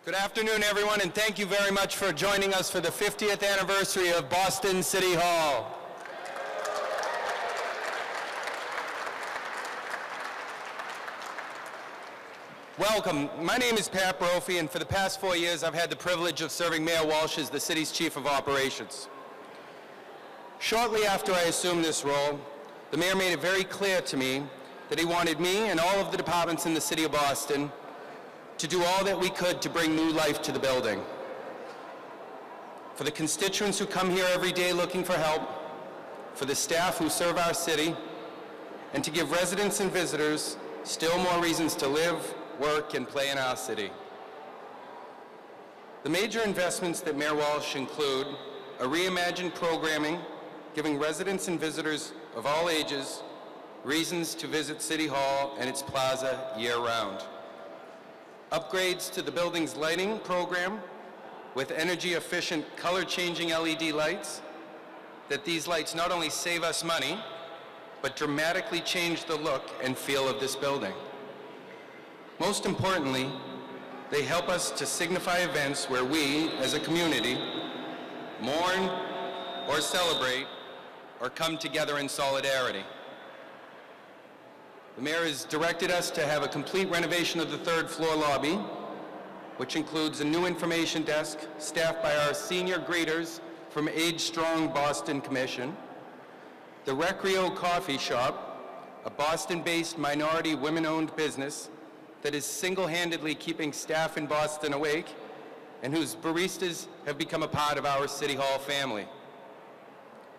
Good afternoon, everyone, and thank you very much for joining us for the 50th anniversary of Boston City Hall. Welcome. My name is Pat Brophy, and for the past 4 years, I've had the privilege of serving Mayor Walsh as the city's Chief of Operations. Shortly after I assumed this role, the mayor made it very clear to me that he wanted me and all of the departments in the city of Boston to do all that we could to bring new life to the building. For the constituents who come here every day looking for help, for the staff who serve our city, and to give residents and visitors still more reasons to live, work, and play in our city. The major investments that Mayor Walsh include a reimagined programming, giving residents and visitors of all ages reasons to visit City Hall and its plaza year-round. Upgrades to the building's lighting program with energy-efficient, color-changing LED lights, that these lights not only save us money, but dramatically change the look and feel of this building. Most importantly, they help us to signify events where we, as a community, mourn or celebrate or come together in solidarity. The mayor has directed us to have a complete renovation of the third floor lobby, which includes a new information desk staffed by our senior greeters from Age Strong Boston Commission, the Recreo Coffee Shop, a Boston-based minority women-owned business that is single-handedly keeping staff in Boston awake and whose baristas have become a part of our City Hall family.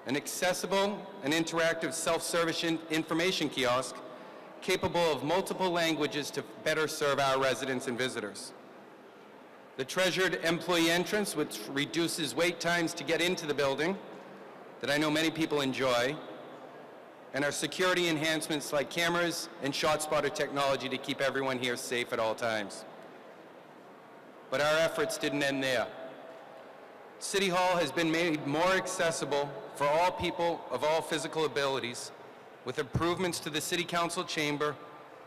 An accessible and interactive self-service information kiosk capable of multiple languages to better serve our residents and visitors. The treasured employee entrance, which reduces wait times to get into the building, that I know many people enjoy, and our security enhancements like cameras and shot spotter technology to keep everyone here safe at all times. But our efforts didn't end there. City Hall has been made more accessible for all people of all physical abilities, with improvements to the City Council chamber,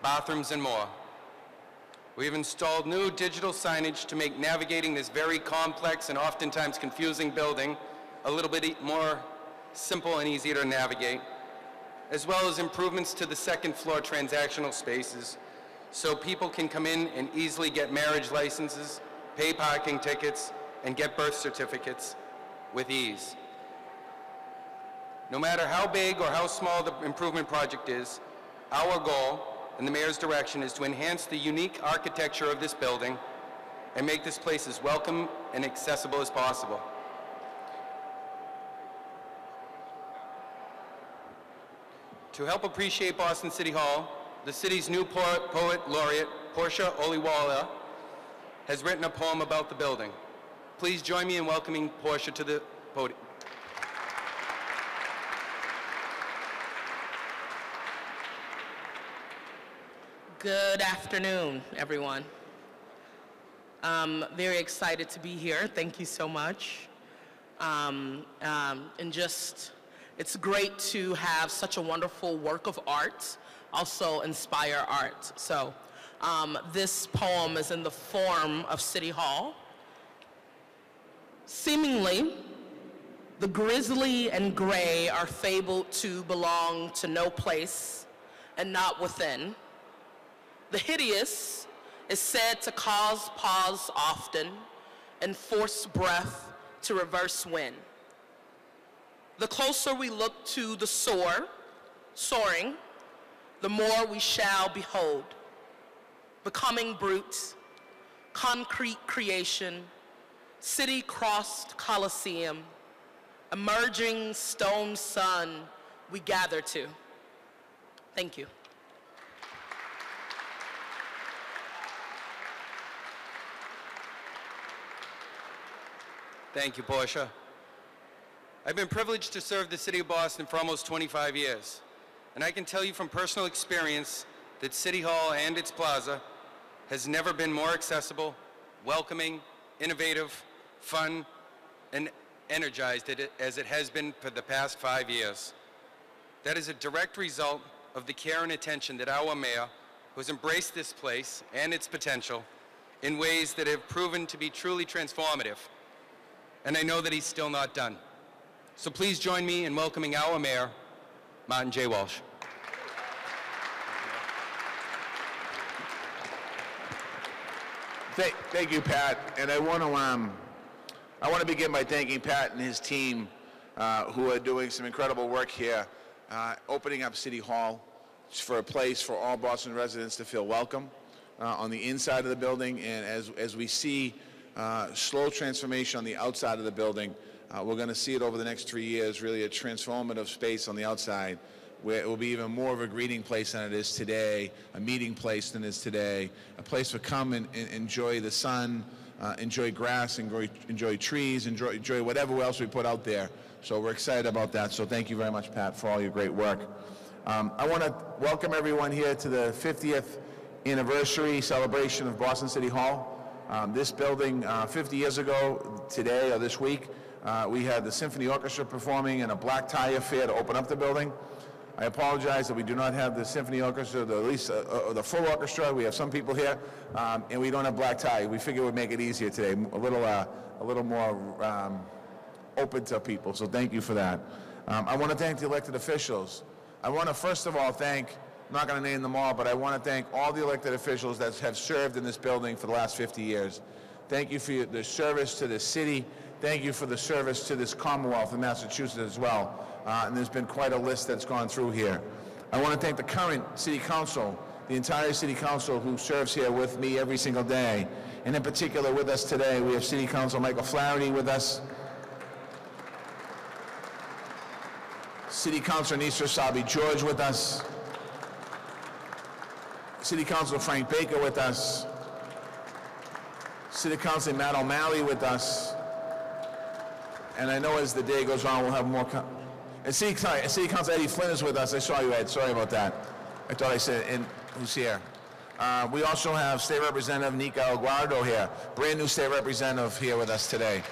bathrooms, and more. We've installed new digital signage to make navigating this very complex and oftentimes confusing building a little bit more simple and easier to navigate, as well as improvements to the second floor transactional spaces so people can come in and easily get marriage licenses, pay parking tickets, and get birth certificates with ease. No matter how big or how small the improvement project is, our goal and the mayor's direction is to enhance the unique architecture of this building and make this place as welcome and accessible as possible. To help appreciate Boston City Hall, the city's new poet laureate, Portia Oliwala, has written a poem about the building. Please join me in welcoming Portia to the podium. Good afternoon, everyone. I'm very excited to be here. Thank you so much. It's great to have such a wonderful work of art also inspire art. So this poem is in the form of City Hall. Seemingly, the grisly and gray are fabled to belong to no place and not within. The hideous is said to cause pause often and force breath to reverse wind. The closer we look to the soaring, the more we shall behold. Becoming brute, concrete creation, city-crossed Colosseum, emerging stone sun we gather to. Thank you. Thank you, Portia. I've been privileged to serve the city of Boston for almost 25 years, and I can tell you from personal experience that City Hall and its plaza has never been more accessible, welcoming, innovative, fun, and energized as it has been for the past 5 years. That is a direct result of the care and attention that our mayor, who has embraced this place and its potential, in ways that have proven to be truly transformative. And I know that he's still not done. So please join me in welcoming our mayor, Martin J. Walsh. Thank you, Pat. And I want to begin by thanking Pat and his team who are doing some incredible work here, opening up City Hall for a place for all Boston residents to feel welcome on the inside of the building. And as we see slow transformation on the outside of the building, we're going to see it over the next 3 years, really a transformative space on the outside, where it will be even more of a greeting place than it is today, a meeting place than it is today, a place to come and enjoy the sun, enjoy grass, enjoy trees, enjoy whatever else we put out there. So we're excited about that. So thank you very much, Pat, for all your great work. I want to welcome everyone here to the 50th anniversary celebration of Boston City Hall. This building, 50 years ago today or this week, we had the Symphony Orchestra performing and a black tie affair to open up the building. I apologize that we do not have the Symphony Orchestra, at least the full orchestra. We have some people here, and we don't have black tie. We figured we'd make it easier today, a little more open to people. So thank you for that. I want to thank the elected officials. I want to first of all thank, I'm not going to name them all, but I want to thank all the elected officials that have served in this building for the last 50 years. Thank you for the service to the city. Thank you for the service to this Commonwealth of Massachusetts as well. And there's been quite a list that's gone through here. I want to thank the current City Council, the entire City Council who serves here with me every single day. And in particular with us today, we have City Council Michael Flaherty with us, City Councilor Nisa Sabi George with us, City Councilor Frank Baker with us, City Councilor Matt O'Malley with us, and I know as the day goes on we'll have more. And City Councilor Eddie Flynn is with us. I saw you, Ed. Sorry about that. I thought I said, and who's here? We also have State Representative Nika Aguardo here, brand new State Representative here with us today.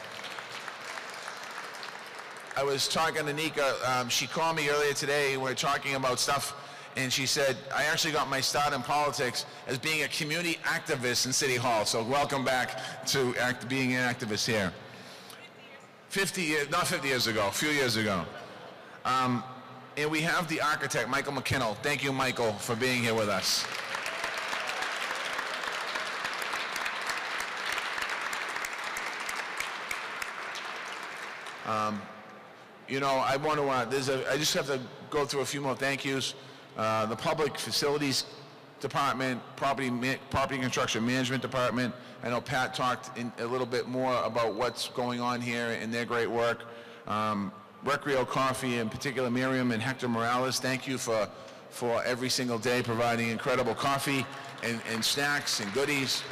I was talking to Nika. She called me earlier today. We were talking about stuff, and she said, I actually got my start in politics as being a community activist in City Hall. So welcome back to being an activist here. 50 years, not 50 years ago, a few years ago. And we have the architect, Michael McKinnell. Thank you, Michael, for being here with us. You know, I want to, I just have to go through a few more thank yous. The Public Facilities Department, Property and Construction Management Department. I know Pat talked a little bit more about what's going on here and their great work. Recreo Coffee, in particular Miriam and Hector Morales, thank you for every single day providing incredible coffee and snacks and goodies.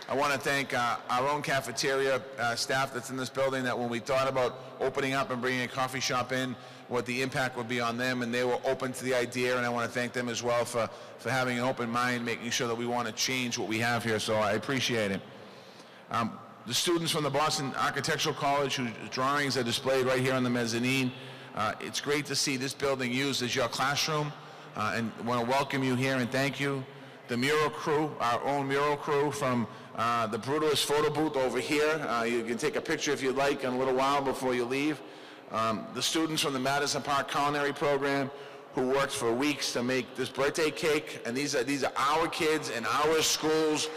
I want to thank our own cafeteria staff that's in this building, that when we thought about opening up and bringing a coffee shop in, what the impact would be on them, and they were open to the idea, and I want to thank them as well for having an open mind, making sure that we want to change what we have here, so I appreciate it. The students from the Boston Architectural College whose drawings are displayed right here on the mezzanine, it's great to see this building used as your classroom, and I want to welcome you here and thank you. The mural crew, our own mural crew from the Brutalist photo booth over here. You can take a picture if you'd like in a little while before you leave. The students from the Madison Park Culinary Program who worked for weeks to make this birthday cake, and these are our kids in our schools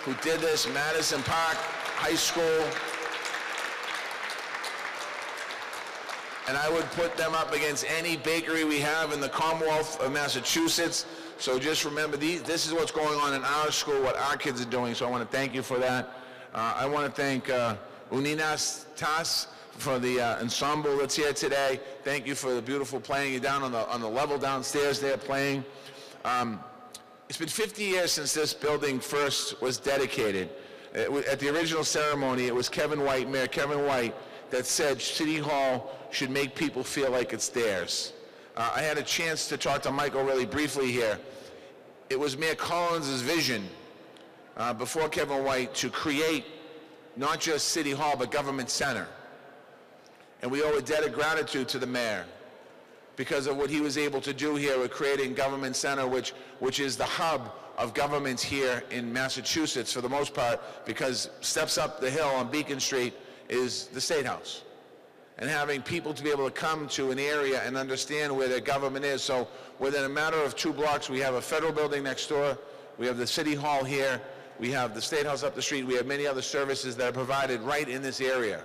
who did this. Madison Park High School. And I would put them up against any bakery we have in the Commonwealth of Massachusetts. So just remember, this is what's going on in our school, what our kids are doing, so I want to thank you for that. I want to thank Uninas Tas for the ensemble that's here today. Thank you for the beautiful playing. You're down on the level downstairs there playing. It's been 50 years since this building first was dedicated. At the original ceremony, it was Mayor Kevin White, that said City Hall should make people feel like it's theirs. I had a chance to talk to Michael really briefly here. It was Mayor Collins' vision before Kevin White to create not just City Hall, but Government Center. And we owe a debt of gratitude to the mayor. because of what he was able to do here with creating Government Center, which is the hub of government here in Massachusetts for the most part, because steps up the hill on Beacon Street is the State House. And having people to be able to come to an area and understand where their government is. So within a matter of 2 blocks, we have a federal building next door, we have the City Hall here, we have the State House up the street, we have many other services that are provided right in this area.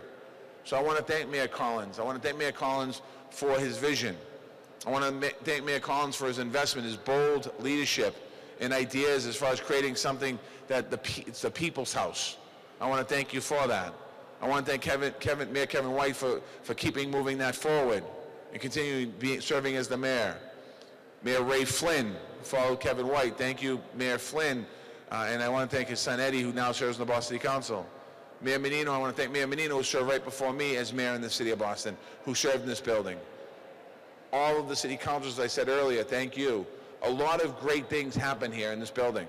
So I want to thank Mayor Collins. I want to thank Mayor Collins for his vision. I want to thank Mayor Collins for his investment, his bold leadership and ideas as far as creating something that it's the people's house. I want to thank you for that. I want to thank Mayor Kevin White for moving that forward and continuing serving as the mayor. Mayor Ray Flynn followed Kevin White. Thank you, Mayor Flynn. And I want to thank his son Eddie, who now serves on the Boston City Council. Mayor Menino, I want to thank Mayor Menino, who served right before me as mayor in the city of Boston, who served in this building. All of the city councilors, as I said earlier, thank you. A lot of great things happen here in this building.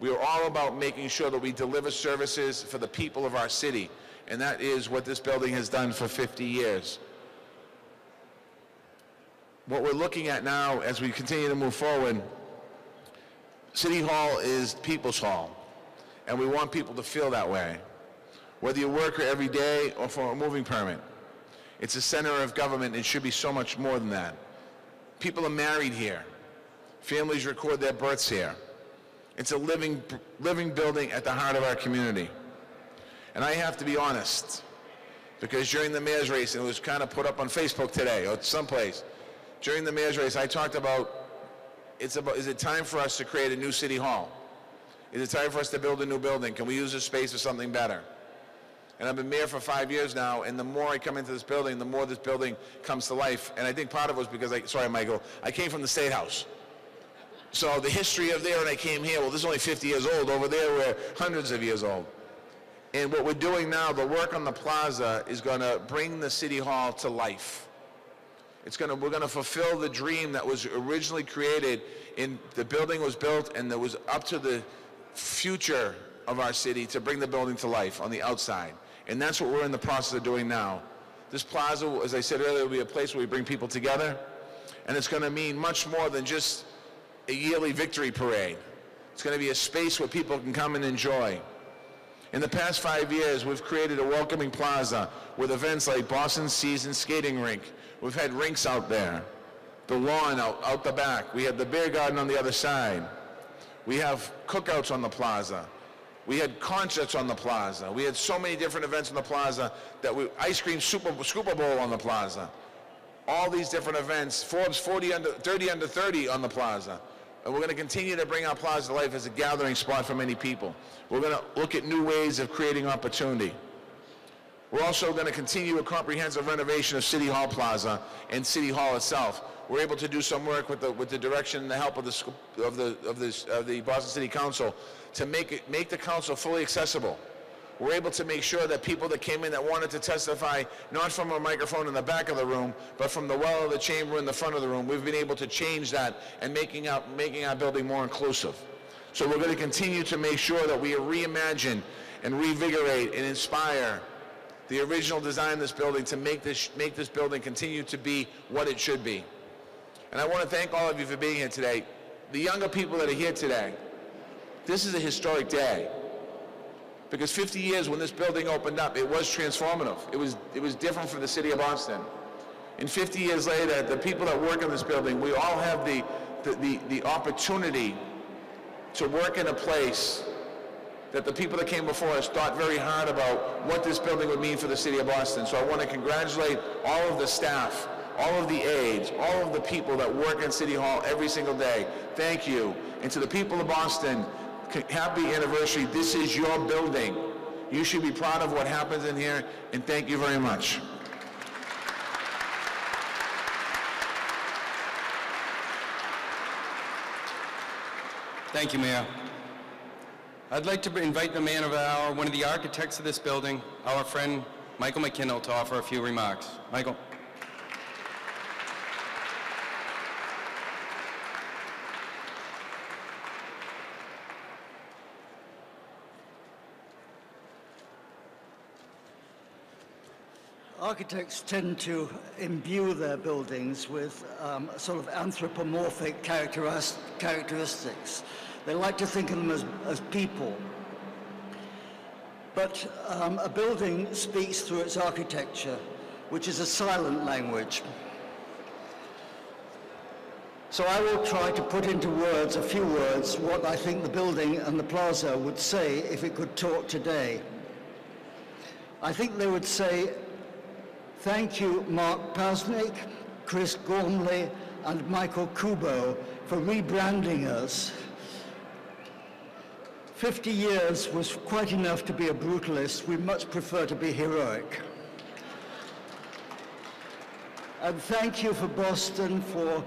We are all about making sure that we deliver services for the people of our city, and that is what this building has done for 50 years. What we're looking at now as we continue to move forward, City Hall is People's Hall, and we want people to feel that way. Whether you work here every day or for a moving permit, it's a center of government. It should be so much more than that. People are married here. Families record their births here. It's a living building at the heart of our community. And I have to be honest, because during the mayor's race, and it was kind of put up on Facebook today or someplace, during the mayor's race, I talked about, is it time for us to create a new city hall? Is it time for us to build a new building? Can we use this space for something better? And I've been mayor for 5 years now, and the more I come into this building, the more this building comes to life. And I think part of it was because, sorry, Michael, I came from the State House. So the history of there, and I came here, well, this is only 50 years old. Over there, we're hundreds of years old. And what we're doing now, the work on the plaza is going to bring the City Hall to life. We're going to fulfill the dream that was originally created in the building was built, and it was up to the future of our city to bring the building to life on the outside. And that's what we're in the process of doing now. This plaza, as I said earlier, will be a place where we bring people together, and it's going to mean much more than just a yearly victory parade. It's going to be a space where people can come and enjoy. In the past 5 years, we've created a welcoming plaza with events like Boston's Season Skating Rink. We've had rinks out there, the lawn out the back. We had the beer garden on the other side. We have cookouts on the plaza. We had concerts on the plaza. We had so many different events on the plaza ice cream Super Bowl on the plaza. All these different events, Forbes 30 under 30 on the plaza. And we're going to continue to bring our plaza to life as a gathering spot for many people. We're going to look at new ways of creating opportunity. We're also going to continue a comprehensive renovation of City Hall Plaza and City Hall itself. We're able to do some work with the direction and the help of the Boston City Council to make the council fully accessible. We're able to make sure that people that came in that wanted to testify, not from a microphone in the back of the room, but from the well of the chamber in the front of the room, we've been able to change that and making our building more inclusive. So we're going to continue to make sure that we reimagine and revigorate and inspire the original design of this building to make this building continue to be what it should be. And I want to thank all of you for being here today. The younger people that are here today, this is a historic day. Because 50 years when this building opened up, it was transformative. It was different for the city of Boston. And 50 years later, the people that work in this building, we all have the opportunity to work in a place that the people that came before us thought very hard about what this building would mean for the city of Boston. So I want to congratulate all of the staff, all of the aides, all of the people that work in City Hall every single day. Thank you. And to the people of Boston, happy anniversary. This is your building. You should be proud of what happens in here, and thank you very much. Thank you, Mayor. I'd like to invite the man of the hour, one of the architects of this building, our friend Michael McKinnell, to offer a few remarks. Michael. Architects tend to imbue their buildings with sort of anthropomorphic characteristics. They like to think of them as people. But a building speaks through its architecture, which is a silent language. So I will try to put into words, a few words, what I think the building and the plaza would say if it could talk today. I think they would say, thank you, Mark Pasnick, Chris Gormley, and Michael Kubo for rebranding us. 50 years was quite enough to be a brutalist. We much prefer to be heroic. And thank you for Boston for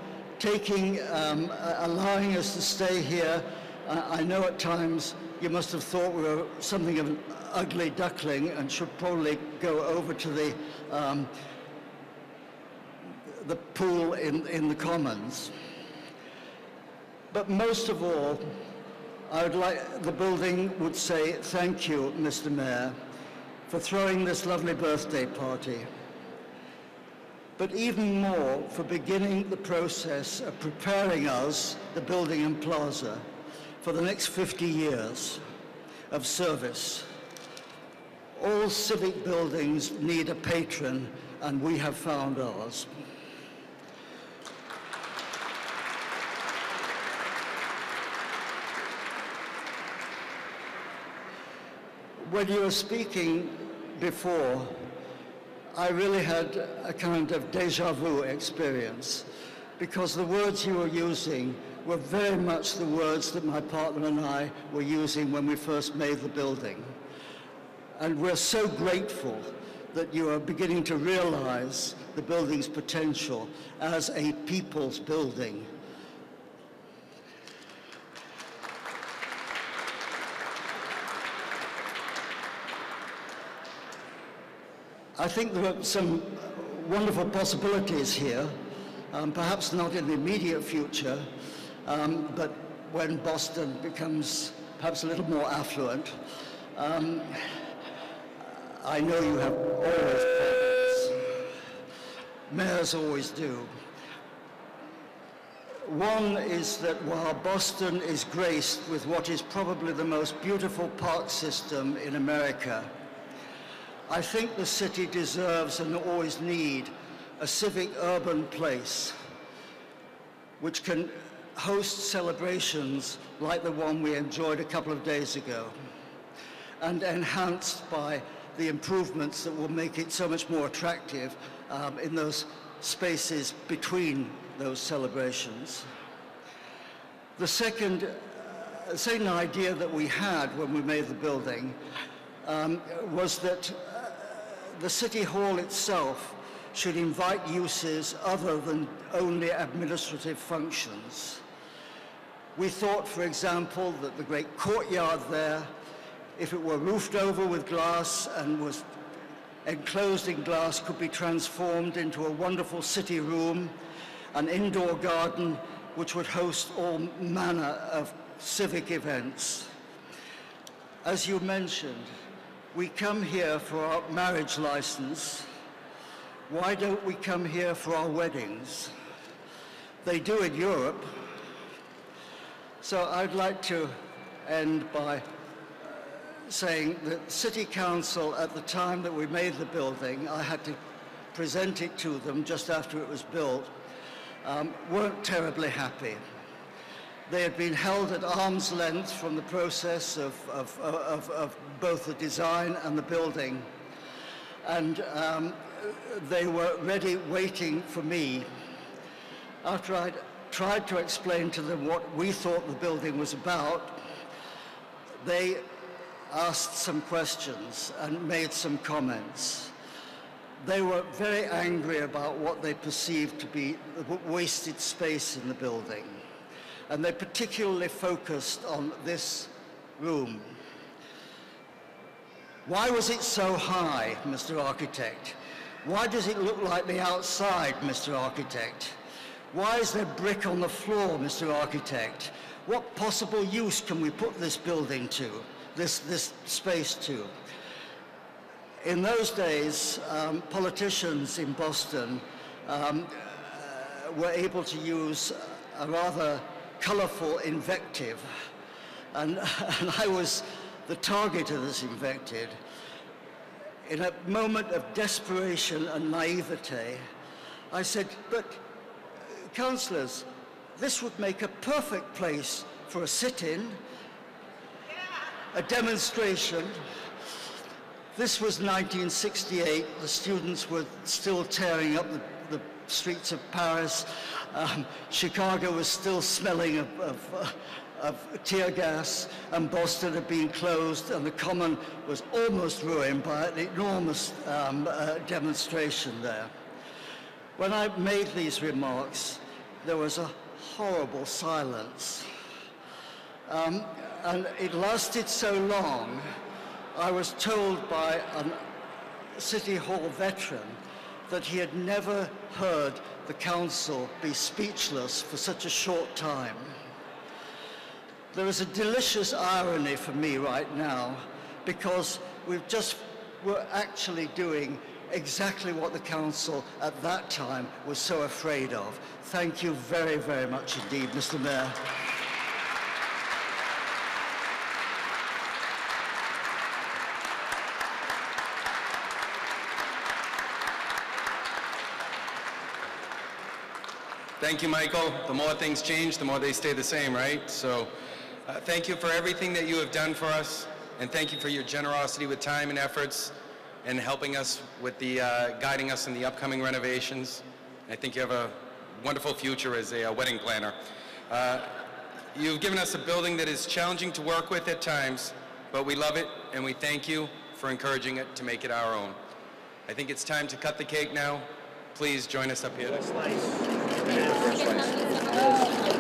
allowing us to stay here. I know at times you must have thought we were something of an ugly duckling and should probably go over to the pool in the Commons. But most of all, the building would say, thank you, Mr. Mayor, for throwing this lovely birthday party. But even more for beginning the process of preparing us, the building and plaza, for the next 50 years of service. All civic buildings need a patron, and we have found ours. When you were speaking before, I really had a kind of déjà vu experience, because the words you were using were very much the words that my partner and I were using when we first made the building. And we're so grateful that you are beginning to realize the building's potential as a people's building. I think there are some wonderful possibilities here, perhaps not in the immediate future, but when Boston becomes perhaps a little more affluent. I know you have always problems. Mayors always do. One is that while Boston is graced with what is probably the most beautiful park system in America, I think the city deserves and always need a civic urban place which can host celebrations like the one we enjoyed a couple of days ago, and enhanced by the improvements that will make it so much more attractive in those spaces between those celebrations. The second idea that we had when we made the building was that the City Hall itself should invite uses other than only administrative functions. We thought, for example, that the great courtyard there, if it were roofed over with glass and was enclosed in glass, could be transformed into a wonderful city room, an indoor garden which would host all manner of civic events. As you mentioned, we come here for our marriage license. Why don't we come here for our weddings? They do in Europe. So I'd like to end by saying that City Council, at the time that we made the building, I had to present it to them just after it was built, weren't terribly happy. They had been held at arm's length from the process of both the design and the building. And they were ready, waiting for me. After I'd tried to explain to them what we thought the building was about, they asked some questions and made some comments. They were very angry about what they perceived to be the wasted space in the building. And they particularly focused on this room. Why was it so high, Mr. Architect? Why does it look like the outside, Mr. Architect? Why is there brick on the floor, Mr. Architect? What possible use can we put this building to, this space to? In those days, politicians in Boston were able to use a rather colorful invective, and I was the target of this invective. In a moment of desperation and naivete, I said, but councillors, this would make a perfect place for a sit-in, a demonstration. This was 1968. The students were still tearing up the streets of Paris. Chicago was still smelling of tear gas, and Boston had been closed, and the Common was almost ruined by an enormous demonstration there. When I made these remarks, there was a horrible silence. And it lasted so long, I was told by a City Hall veteran that he had never heard the council be speechless for such a short time. There is a delicious irony for me right now, because we're actually doing exactly what the council at that time was so afraid of. Thank you very, very much indeed, Mr. Mayor. Thank you, Michael. The more things change, the more they stay the same, right? So thank you for everything that you have done for us, and thank you for your generosity with time and efforts and helping us with the guiding us in the upcoming renovations. I think you have a wonderful future as a wedding planner. You've given us a building that is challenging to work with at times, but we love it, and we thank you for encouraging it to make it our own. I think it's time to cut the cake now. Please join us up here. First slice.